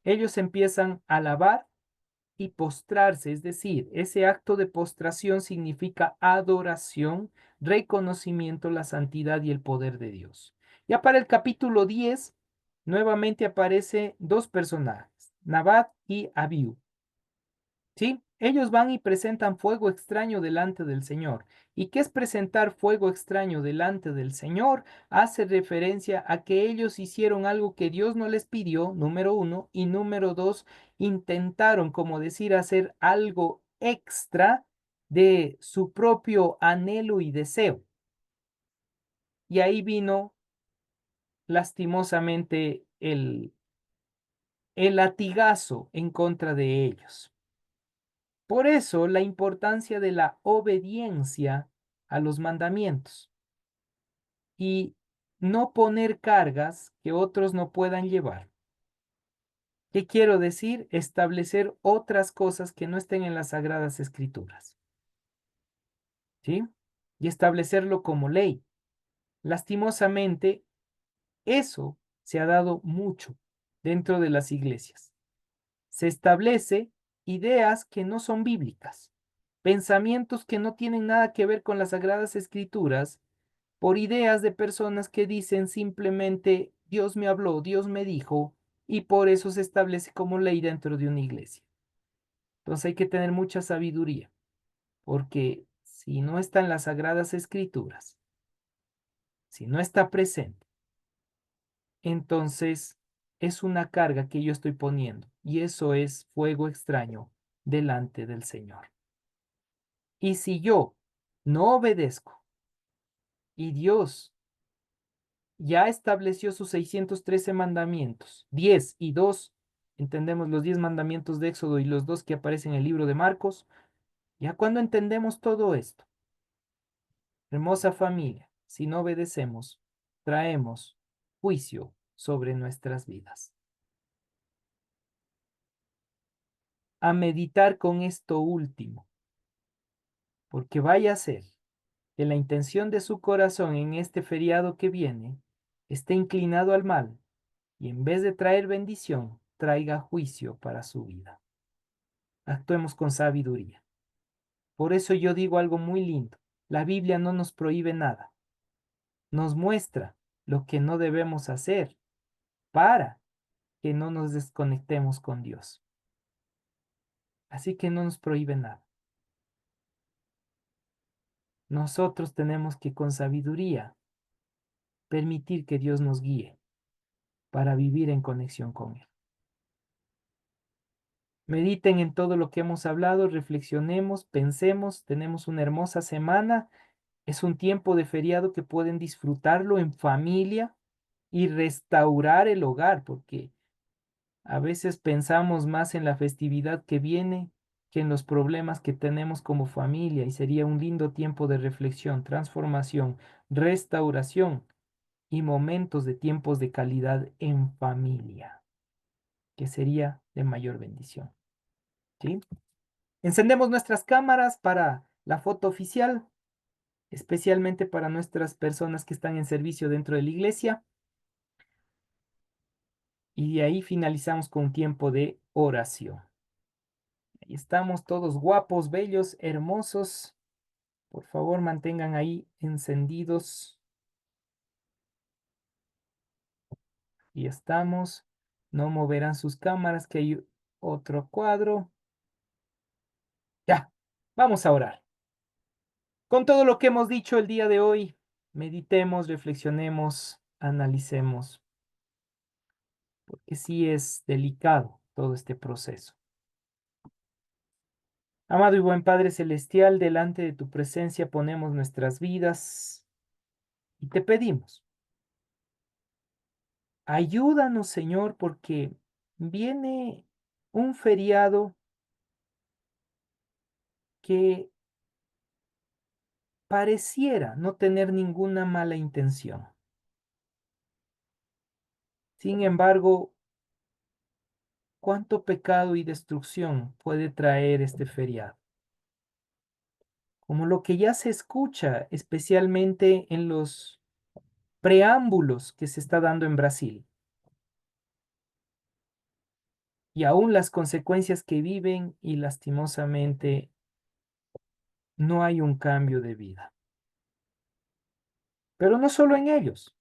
ellos empiezan a alabar y postrarse, es decir, ese acto de postración significa adoración, reconocimiento, la santidad y el poder de Dios. Ya para el capítulo 10, nuevamente aparece dos personajes, Nabat y Abiú. ¿Sí? Ellos van y presentan fuego extraño delante del Señor. ¿Y qué es presentar fuego extraño delante del Señor? Hace referencia a que ellos hicieron algo que Dios no les pidió, número uno, y número dos, intentaron, como decir, hacer algo extra de su propio anhelo y deseo. Y ahí vino lastimosamente el latigazo en contra de ellos. Por eso la importancia de la obediencia a los mandamientos y no poner cargas que otros no puedan llevar. ¿Qué quiero decir? Establecer otras cosas que no estén en las Sagradas Escrituras. ¿Sí? Y establecerlo como ley. Lastimosamente, eso se ha dado mucho dentro de las iglesias. Se establece ideas que no son bíblicas, pensamientos que no tienen nada que ver con las Sagradas Escrituras, por ideas de personas que dicen simplemente Dios me habló, Dios me dijo, y por eso se establece como ley dentro de una iglesia. Entonces hay que tener mucha sabiduría, porque si no están las Sagradas Escrituras, si no está presente, entonces es una carga que yo estoy poniendo, y eso es fuego extraño delante del Señor. Y si yo no obedezco y Dios ya estableció sus 613 mandamientos, 10 y 2, entendemos los 10 mandamientos de Éxodo y los 2 que aparecen en el libro de Marcos, ya cuando entendemos todo esto, hermosa familia, si no obedecemos, traemos juicio sobre nuestras vidas. A meditar con esto último, porque vaya a ser que la intención de su corazón en este feriado que viene esté inclinado al mal y en vez de traer bendición, traiga juicio para su vida. Actuemos con sabiduría. Por eso yo digo algo muy lindo. La Biblia no nos prohíbe nada. Nos muestra lo que no debemos hacer para que no nos desconectemos con Dios. Así que no nos prohíbe nada. Nosotros tenemos que con sabiduría permitir que Dios nos guíe para vivir en conexión con Él. Mediten en todo lo que hemos hablado, reflexionemos, pensemos, tenemos una hermosa semana. Es un tiempo de feriado que pueden disfrutarlo en familia y restaurar el hogar, porque a veces pensamos más en la festividad que viene que en los problemas que tenemos como familia y sería un lindo tiempo de reflexión, transformación, restauración y momentos de tiempos de calidad en familia, que sería de mayor bendición. ¿Sí? Encendemos nuestras cámaras para la foto oficial, especialmente para nuestras personas que están en servicio dentro de la iglesia. Y de ahí finalizamos con un tiempo de oración. Ahí estamos todos guapos, bellos, hermosos. Por favor, mantengan ahí encendidos. Y estamos. No moverán sus cámaras, que hay otro cuadro. Ya, vamos a orar. Con todo lo que hemos dicho el día de hoy, meditemos, reflexionemos, analicemos, porque sí es delicado todo este proceso. Amado y buen Padre Celestial, delante de tu presencia ponemos nuestras vidas y te pedimos, Ayúdanos, Señor, porque viene un feriado que pareciera no tener ninguna mala intención. Sin embargo, ¿cuánto pecado y destrucción puede traer este feriado? Como lo que ya se escucha, especialmente en los preámbulos que se está dando en Brasil, y aún las consecuencias que viven y lastimosamente no hay un cambio de vida. Pero no solo en ellos,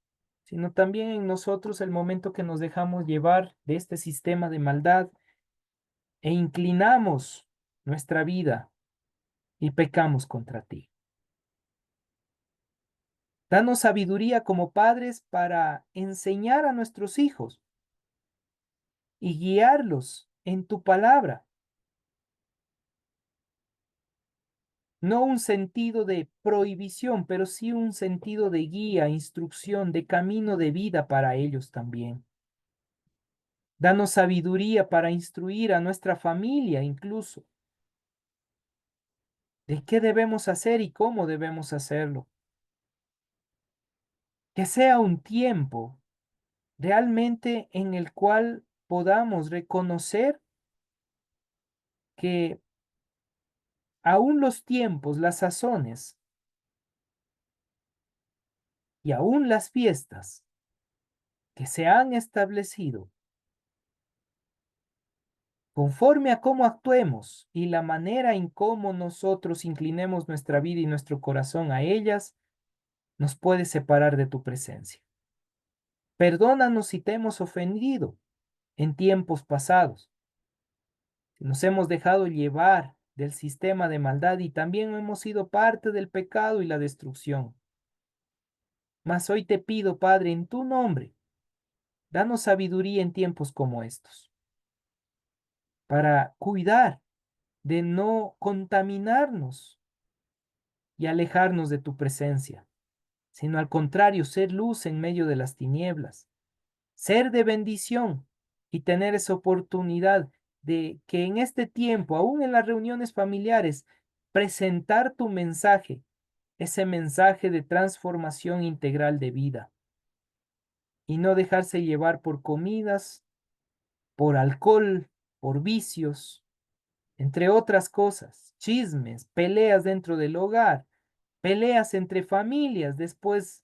sino también en nosotros el momento que nos dejamos llevar de este sistema de maldad e inclinamos nuestra vida y pecamos contra ti. Danos sabiduría como padres para enseñar a nuestros hijos y guiarlos en tu palabra. No un sentido de prohibición, pero sí un sentido de guía, instrucción, de camino de vida para ellos también. Danos sabiduría para instruir a nuestra familia incluso de qué debemos hacer y cómo debemos hacerlo. Que sea un tiempo realmente en el cual podamos reconocer que aún los tiempos, las sazones y aún las fiestas que se han establecido conforme a cómo actuemos y la manera en cómo nosotros inclinemos nuestra vida y nuestro corazón a ellas, nos puede separar de tu presencia. Perdónanos si te hemos ofendido en tiempos pasados, si nos hemos dejado llevar del sistema de maldad y también hemos sido parte del pecado y la destrucción. Mas hoy te pido, Padre, en tu nombre, danos sabiduría en tiempos como estos, para cuidar de no contaminarnos y alejarnos de tu presencia, sino al contrario, ser luz en medio de las tinieblas, ser de bendición y tener esa oportunidad de que en este tiempo, aún en las reuniones familiares, presentar tu mensaje, ese mensaje de transformación integral de vida, y no dejarse llevar por comidas, por alcohol, por vicios, entre otras cosas, chismes, peleas dentro del hogar, peleas entre familias después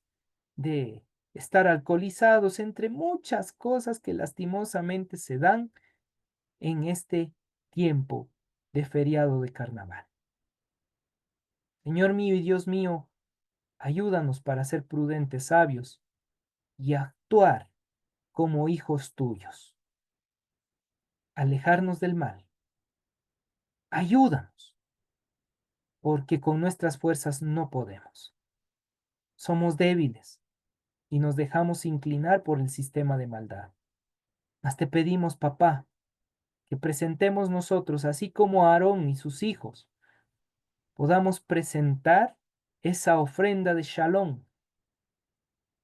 de estar alcoholizados, entre muchas cosas que lastimosamente se dan en este tiempo de feriado de carnaval. Señor mío y Dios mío, ayúdanos para ser prudentes, sabios y actuar como hijos tuyos. Alejarnos del mal. Ayúdanos, porque con nuestras fuerzas no podemos. Somos débiles y nos dejamos inclinar por el sistema de maldad. Mas te pedimos, papá, que presentemos nosotros, así como Aarón y sus hijos, podamos presentar esa ofrenda de shalom,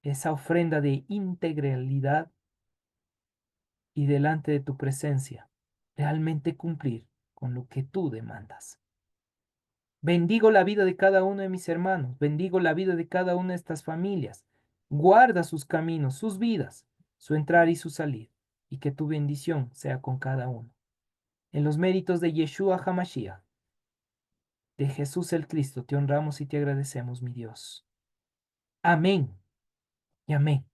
esa ofrenda de integralidad y delante de tu presencia, realmente cumplir con lo que tú demandas. Bendigo la vida de cada uno de mis hermanos, bendigo la vida de cada una de estas familias. Guarda sus caminos, sus vidas, su entrar y su salir, y que tu bendición sea con cada uno. En los méritos de Yeshua HaMashiach, de Jesús el Cristo, te honramos y te agradecemos, mi Dios. Amén y amén.